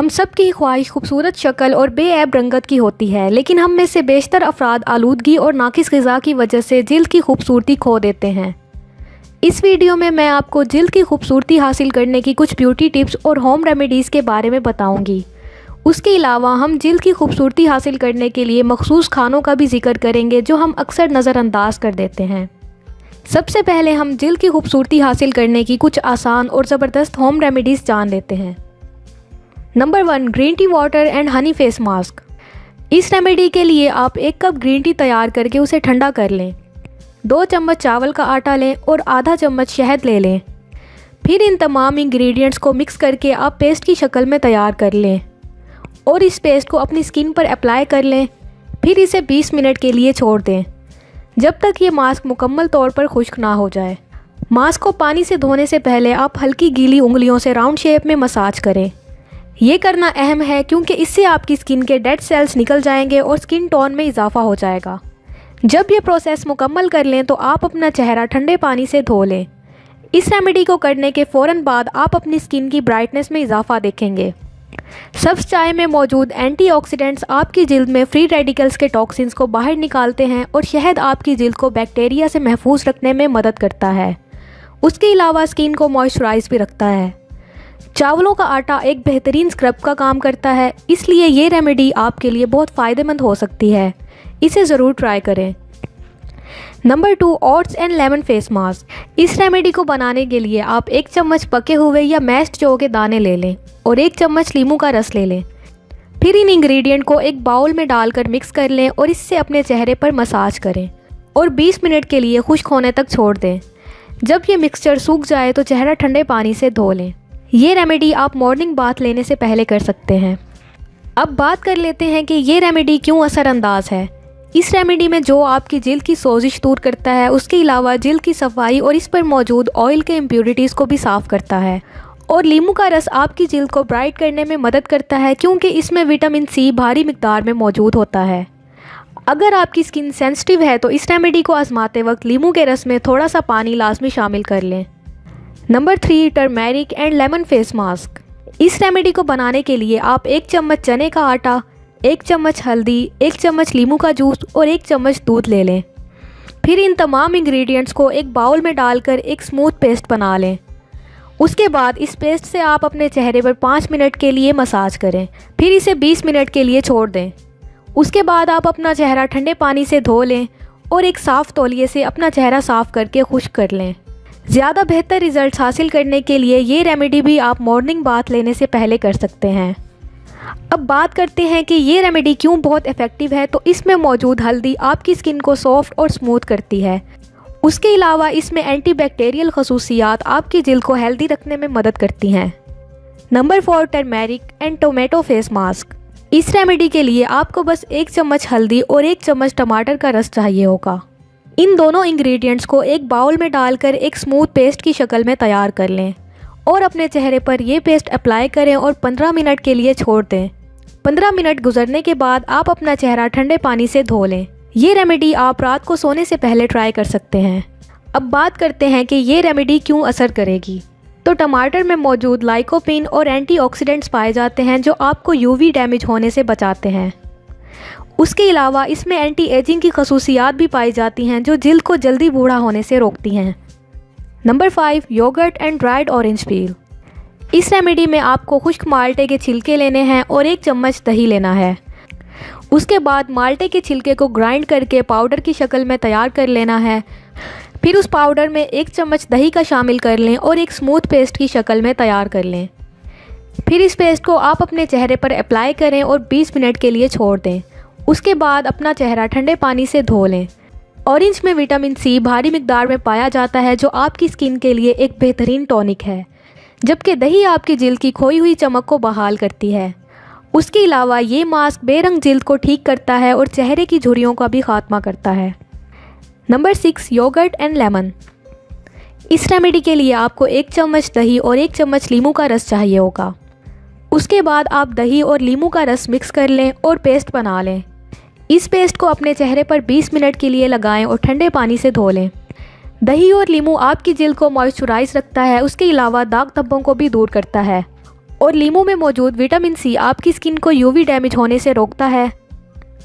हम सब की ख्वाहिश खूबसूरत शक्ल और बेऐब रंगत की होती है, लेकिन हम में से बेशतर अफराद आलूदगी और नाकिस ग़िज़ा की वजह से जिल्द की खूबसूरती खो देते हैं। इस वीडियो में मैं आपको जिल्द की खूबसूरती हासिल करने की कुछ ब्यूटी टिप्स और होम रेमेडीज़ के बारे में बताऊंगी। उसके अलावा हम जिल्द की खूबसूरती हासिल करने के लिए मखसूस खानों का भी जिक्र करेंगे जो हम अक्सर नज़रअंदाज कर देते हैं। सबसे पहले हम जिल्द की खूबसूरती हासिल करने की कुछ आसान और ज़बरदस्त होम रेमेडीज़ जान लेते हैं। Number 1, green tea water and honey face mask. इस रेमेडी के लिए आप 1 कप ग्रीन टी तैयार करके उसे ठंडा कर लें। 2 चम्मच चावल का आटा लें और आधा चम्मच शहद ले लें। फिर इन तमाम इंग्रेडिएंट्स को मिक्स करके आप पेस्ट की शक्ल में तैयार कर लें और इस पेस्ट को अपनी स्किन पर अप्लाई कर लें। फिर इसे 20 मिनट के लिए छोड़ दें जब तक ये मास्क मुकम्मल तौर पर खुश्क ना हो जाए। मास्क को पानी से धोने से पहले आप हल्की गीली उंगलियों से राउंड शेप में मसाज करें। ये करना अहम है क्योंकि इससे आपकी स्किन के डेड सेल्स निकल जाएंगे और स्किन टोन में इजाफा हो जाएगा। जब ये प्रोसेस मुकम्मल कर लें तो आप अपना चेहरा ठंडे पानी से धो लें। इस रेमेडी को करने के फ़ौरन बाद आप अपनी स्किन की ब्राइटनेस में इजाफा देखेंगे। सब्ज़ चाय में मौजूद एंटीऑक्सीडेंट्स आपकी जिल्द में फ्री रेडिकल्स के टॉक्सिन्स को बाहर निकालते हैं और शहद आपकी जिल्द को बैक्टीरिया से महफूज रखने में मदद करता है। उसके अलावा स्किन को मॉइस्चराइज भी रखता है। चावलों का आटा एक बेहतरीन स्क्रब का काम करता है, इसलिए ये रेमेडी आपके लिए बहुत फ़ायदेमंद हो सकती है। इसे ज़रूर ट्राई करें। Number 2, oats and lemon face mask. इस रेमेडी को बनाने के लिए आप 1 चम्मच पके हुए या मैश्ड जौ के दाने ले लें और 1 चम्मच नींबू का रस ले लें। फिर इन इंग्रेडिएंट को एक बाउल में डालकर मिक्स कर लें और इससे अपने चेहरे पर मसाज करें और 20 मिनट के लिए खुश्क होने तक छोड़ दें। जब ये मिक्सचर सूख जाए तो चेहरा ठंडे पानी से धो लें। ये रेमेडी आप मॉर्निंग बाथ लेने से पहले कर सकते हैं। अब बात कर लेते हैं कि ये रेमेडी क्यों असरअंदाज है। इस रेमेडी में जो आपकी जिल्द की सोजिश दूर करता है, उसके अलावा जिल्द की सफाई और इस पर मौजूद ऑयल के इम्प्योरिटीज़ को भी साफ़ करता है। और नींबू का रस आपकी जिल्द को ब्राइट करने में मदद करता है क्योंकि इसमें विटामिन सी भारी मिकदार में मौजूद होता है। अगर आपकी स्किन सेंसिटिव है तो इस रेमेडी को आजमाते वक्त नींबू के रस में थोड़ा सा पानी लाजमी शामिल कर लें। Number 3, turmeric and lemon face mask. इस रेमेडी को बनाने के लिए आप 1 चम्मच चने का आटा, 1 चम्मच हल्दी, 1 चम्मच नींबू का जूस और 1 चम्मच दूध ले लें। फिर इन तमाम इंग्रेडिएंट्स को एक बाउल में डालकर एक स्मूथ पेस्ट बना लें। उसके बाद इस पेस्ट से आप अपने चेहरे पर 5 मिनट के लिए मसाज करें। फिर इसे 20 मिनट के लिए छोड़ दें। उसके बाद आप अपना चेहरा ठंडे पानी से धो लें और एक साफ़ तौलिए से अपना चेहरा साफ़ करके खुश्क कर लें। ज़्यादा बेहतर रिजल्ट्स हासिल करने के लिए ये रेमेडी भी आप मॉर्निंग बाथ लेने से पहले कर सकते हैं। अब बात करते हैं कि ये रेमेडी क्यों बहुत इफ़ेक्टिव है। तो इसमें मौजूद हल्दी आपकी स्किन को सॉफ्ट और स्मूथ करती है। उसके अलावा इसमें एंटीबैक्टीरियल खसूसियात आपकी जिल्द को हेल्दी रखने में मदद करती हैं। Number 4, turmeric and tomato face mask. इस रेमेडी के लिए आपको बस 1 चम्मच हल्दी और 1 चम्मच टमाटर का रस चाहिए होगा। इन दोनों इंग्रेडिएंट्स को एक बाउल में डालकर एक स्मूथ पेस्ट की शक्ल में तैयार कर लें और अपने चेहरे पर ये पेस्ट अप्लाई करें और 15 मिनट के लिए छोड़ दें। 15 मिनट गुजरने के बाद आप अपना चेहरा ठंडे पानी से धो लें। ये रेमेडी आप रात को सोने से पहले ट्राई कर सकते हैं। अब बात करते हैं कि ये रेमेडी क्यों असर करेगी। तो टमाटर में मौजूद लाइकोपीन और एंटीऑक्सीडेंट्स पाए जाते हैं जो आपको यूवी डैमेज होने से बचाते हैं। उसके अलावा इसमें एंटी एजिंग की खसूसियात भी पाई जाती हैं जो जिल्द को जल्दी बूढ़ा होने से रोकती हैं। Number 5, yoghurt and dried orange peel. इस रेमेडी में आपको खुश्क माल्टे के छिलके लेने हैं और 1 चम्मच दही लेना है। उसके बाद माल्टे के छिलके को ग्राइंड करके पाउडर की शक्ल में तैयार कर लेना है। फिर उस पाउडर में 1 चम्मच दही का शामिल कर लें और एक स्मूथ पेस्ट की शक्ल में तैयार कर लें। फिर इस पेस्ट को आप अपने चेहरे पर अप्लाई करें और 20 मिनट के लिए छोड़ दें। उसके बाद अपना चेहरा ठंडे पानी से धो लें। ऑरेंज में विटामिन सी भारी मिकदार में पाया जाता है जो आपकी स्किन के लिए एक बेहतरीन टॉनिक है, जबकि दही आपकी जिल्द की खोई हुई चमक को बहाल करती है। उसके अलावा ये मास्क बेरंग जिल्द को ठीक करता है और चेहरे की झुर्रियों का भी खात्मा करता है। Number 6, yoghurt and lemon. इस रेमेडी के लिए आपको 1 चम्मच दही और 1 चम्मच नींबू का रस चाहिए होगा। उसके बाद आप दही और नींबू का रस मिक्स कर लें और पेस्ट बना लें। इस पेस्ट को अपने चेहरे पर 20 मिनट के लिए लगाएं और ठंडे पानी से धो लें। दही और नींबू आपकी जिल्द को मॉइस्चराइज रखता है। उसके अलावा दाग धब्बों को भी दूर करता है और लीमू में मौजूद विटामिन सी आपकी स्किन को यूवी डैमेज होने से रोकता है।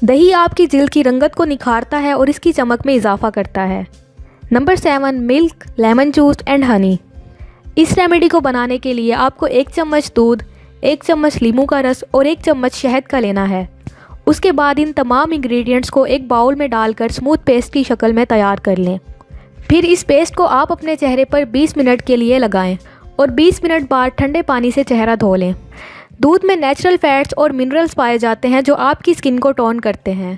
दही आपकी जिल्द की रंगत को निखारता है और इसकी चमक में इजाफा करता है। Number 7, milk, lemon juice and honey. इस रेमेडी को बनाने के लिए आपको 1 चम्मच दूध, 1 चम्मच लीमू का रस और 1 चम्मच शहद का लेना है। उसके बाद इन तमाम इंग्रेडिएंट्स को एक बाउल में डालकर स्मूथ पेस्ट की शक्ल में तैयार कर लें। फिर इस पेस्ट को आप अपने चेहरे पर 20 मिनट के लिए लगाएं और 20 मिनट बाद ठंडे पानी से चेहरा धो लें। दूध में नेचुरल फैट्स और मिनरल्स पाए जाते हैं जो आपकी स्किन को टोन करते हैं।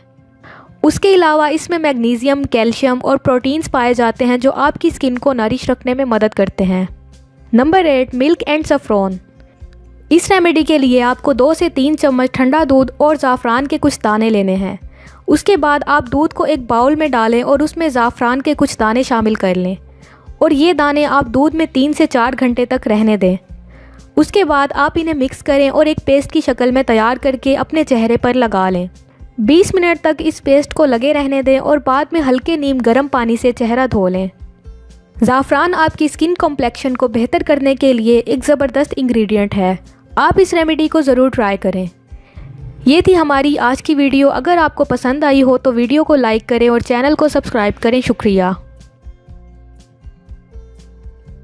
उसके अलावा इसमें मैग्नीशियम, कैल्शियम और प्रोटीन्स पाए जाते हैं जो आपकी स्किन को नरिश रखने में मदद करते हैं। Number 8, milk and saffron. इस रेमेडी के लिए आपको 2 से 3 चम्मच ठंडा दूध और ज़ाफ़रान के कुछ दाने लेने हैं। उसके बाद आप दूध को एक बाउल में डालें और उसमें ज़ाफ़रान के कुछ दाने शामिल कर लें और ये दाने आप दूध में 3 से 4 घंटे तक रहने दें। उसके बाद आप इन्हें मिक्स करें और एक पेस्ट की शक्ल में तैयार करके अपने चेहरे पर लगा लें। 20 मिनट तक इस पेस्ट को लगे रहने दें और बाद में हल्के नीम गर्म पानी से चेहरा धो लें। ज़ाफ़रान आपकी स्किन कॉम्प्लेक्शन को बेहतर करने के लिए एक ज़बरदस्त इंग्रेडिएंट है। आप इस रेमेडी को ज़रूर ट्राई करें। ये थी हमारी आज की वीडियो। अगर आपको पसंद आई हो तो वीडियो को लाइक करें और चैनल को सब्सक्राइब करें। शुक्रिया।